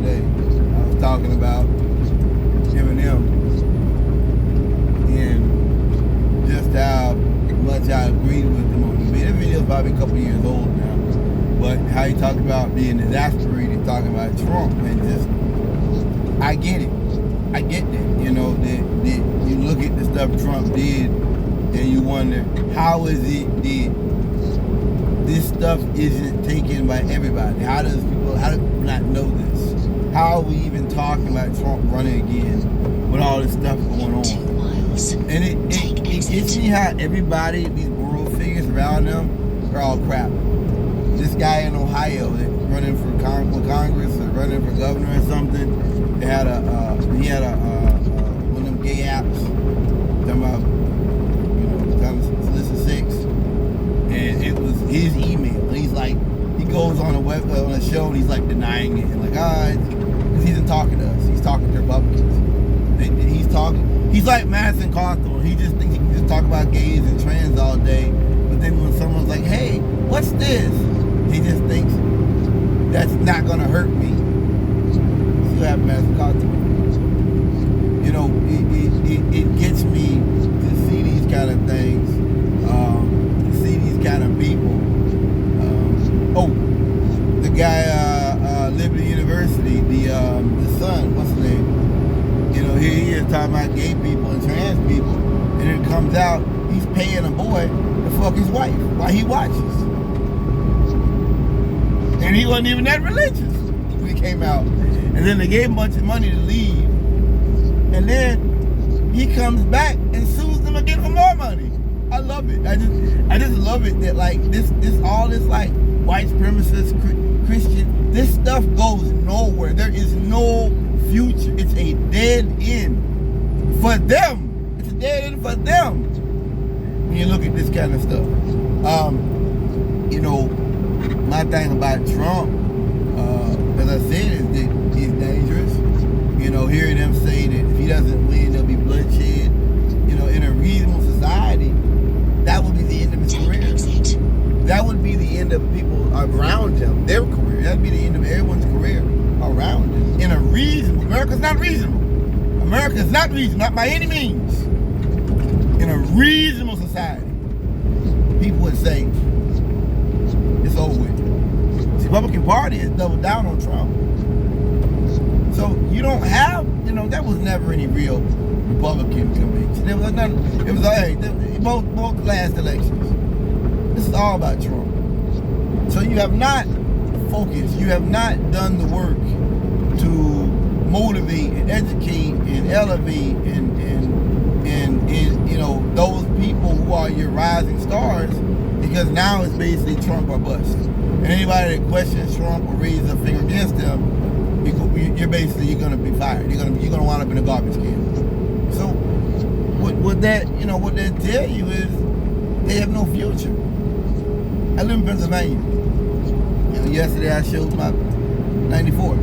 today. I was talking about Eminem and just how much I agreed with him on the video. The video's probably a couple years old now, but how he talked about being exasperated, talking about Trump, and just, I get it. I get that. You know, that you look at the stuff Trump did and you wonder, how is it that this stuff isn't taken by everybody? How do people not know this? How are we even talking about Trump running again with all this stuff going on? And it gets me how everybody, these world figures around them, are all crap. This guy in Ohio that's running for Congress or running for governor or something, he had a one of them gay apps talking about, trying to solicit sex, and it was his email. And he's like, he goes on a show and he's like denying it and like, because he isn't talking to us. He's talking to Republicans. He's like Madison Cawthorn. He just thinks he can just talk about gays and trans all day. But then when someone's like, hey, what's this? He just thinks that's not gonna hurt me. See what happened, Madison Cawthorn. You know, it gets me to see these kind of things, to see these kind of people. The guy, Liberty University, the son, what's his name? You know, here he is talking about gay people and trans people, and then it comes out he's paying a boy to fuck his wife while he watches. And he wasn't even that religious when he came out. And then they gave him a bunch of money to leave. And then he comes back and sues them again for more money. I love it. I just love it that like this all this like white supremacist Christian, this stuff goes nowhere. There is no future. It's a dead end for them. It's a dead end for them. When you look at this kind of stuff. My thing about Trump, as I said, is that he's dangerous. Hearing them say that if he doesn't win, there'll be bloodshed. In a reasonable society, that would be the end of his career. That would be the end of people around him, their career. That'd be the end of everyone's career around him. In a reasonable, America's not reasonable. America's not reasonable, not by any means. In a reasonable society, people would say, it's over with. The Republican Party has doubled down on Trump. So you don't have, that was never any real Republican convention. There was nothing. It was both last elections. This is all about Trump. So you have not focused. You have not done the work to motivate and educate and elevate and those people who are your rising stars, because now it's basically Trump or bust. And anybody that questions Trump or raises a finger against him, you're going to be fired. You're going to wind up in a garbage can. So what that tell you is they have no future. I live in Pennsylvania. Yesterday I showed my 94.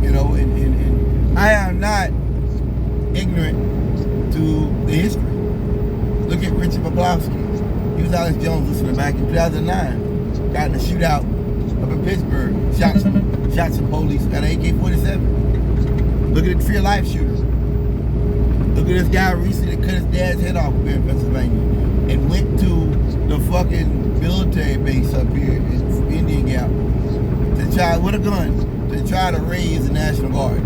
And I am not ignorant to the history. Look at Richard McCloskey. He was Alex Jones listening back in 2009. Got in a shootout up in Pittsburgh. Shot some police. Got an AK-47. Look at the Tree of Life shooter. Look at this guy recently that cut his dad's head off here in Pennsylvania and went to the fucking military base up here in Indian Gap to try, with a gun, to try to raise the National Guard.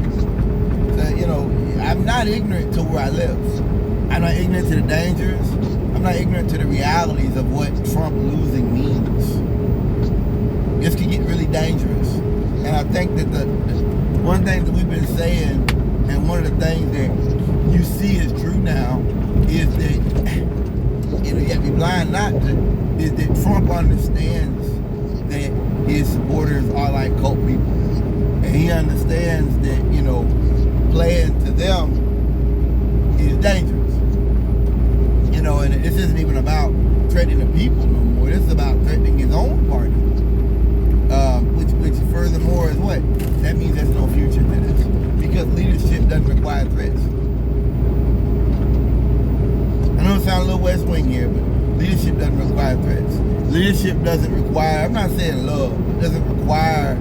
So, I'm not ignorant to where I live. I'm not ignorant to the dangers. I'm not ignorant to the realities of what Trump losing means. This can get really dangerous. And I think that the one thing that we've been saying, and one of the things that you see is true now, is that you have to be blind not to, is that Trump understands that his supporters are like cult people. And he understands that, playing to them is dangerous. And this isn't even about threatening the people no more. This is about threatening his own party. Which furthermore is what? That means there's no future to this. Because leadership doesn't require threats. I know it sounds a little West Wing here, but leadership doesn't require threats. Leadership doesn't require, I'm not saying love, it doesn't require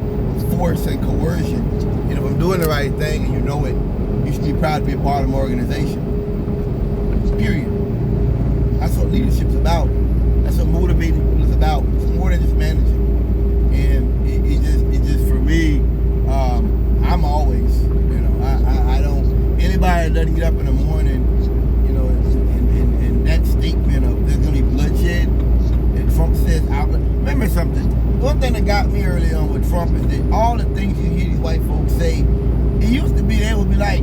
force and coercion. If a doing the right thing and you know it, you should be proud to be a part of an organization. Period. That's what leadership's about. That's what motivating people is about. It's more than just managing. And it just for me, I'm always, I don't, anybody that doesn't get up in the morning, and that statement of there's going to be bloodshed, and Trump says, remember something, one thing that got me early on with Trump is that all the things you hear these white folks say, it used to be, they would be like,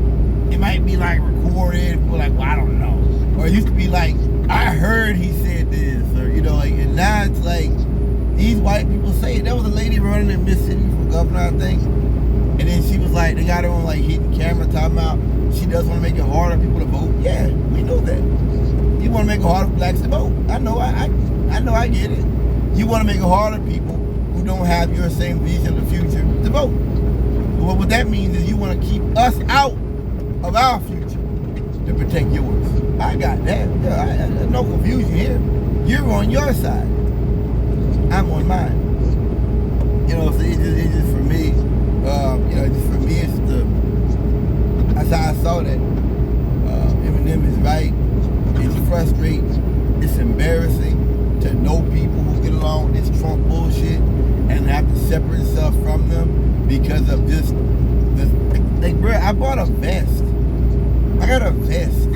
it might be like recorded, people like, well, I don't know. Or it used to be like, I heard he said this, or, and now it's like, these white people say it. There was a lady running in Mississippi for governor, I think, and then she was like, they got her on like hidden camera talking about she does want to make it harder for people to vote. Yeah, we know that. You want to make it harder for blacks to vote. I know, I get it. You want to make it harder for people who don't have your same vision of the future to vote. But what that means is you want to keep us out of our future to protect yours. I got that. Yeah, no confusion here. You're on your side. I'm on mine. So it's just for me. Just for me, that's how I saw that. Eminem is right. It's frustrating. It's embarrassing to know people who get along with this Trump bullshit and have to separate yourself from them because of just this. Like, bro, I bought a vest. I got a vest.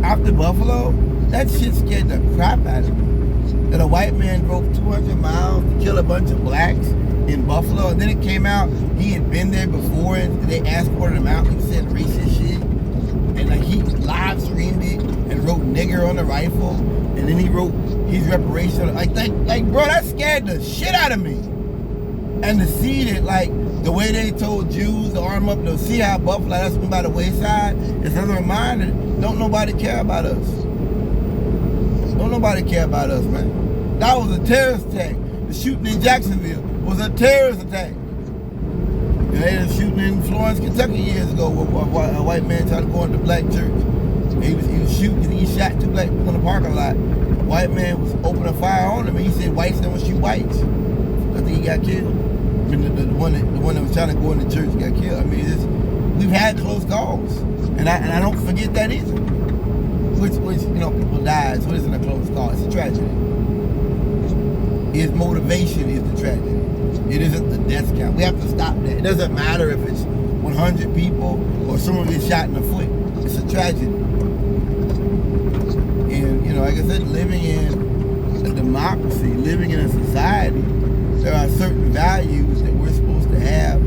After Buffalo, that shit scared the crap out of me. That a white man drove 200 miles to kill a bunch of blacks in Buffalo, and then it came out he had been there before, and they escorted him out and said racist shit, and like he live streamed it and wrote nigger on the rifle, and then he wrote his reparation. Like bro, that scared the shit out of me. And to see that, like, the way they told Jews to arm up, to see how Buffalo, that's by the wayside, it's another reminder, don't nobody care about us. Don't nobody care about us, man. That was a terrorist attack. The shooting in Jacksonville was a terrorist attack. They had a shooting in Florence, Kentucky years ago where a white man tried to go into the black church. He was shooting, he shot 2 black people in the parking lot. The white man was opening fire on him, and he said whites don't shoot whites. I think he got killed. I mean, the one that was trying to go in the church got killed. I mean, we've had close calls, and I don't forget that either. Which people died, so it isn't a close call. It's a tragedy. His motivation is the tragedy. It isn't the death count. We have to stop that. It doesn't matter if it's 100 people or someone gets shot in the foot. It's a tragedy. And, like I said, living in a democracy, living in a society, there are certain values that we're supposed to have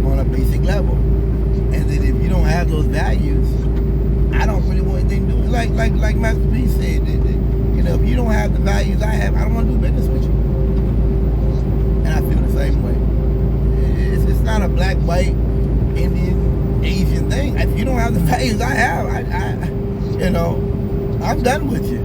on a basic level. And that if you don't have those values, I don't really want anything to do with it. Like Master P said, that, if you don't have the values I have, I don't want to do business with you. And I feel the same way. It's not a black, white, Indian, Asian thing. If you don't have the values I have, I'm done with you.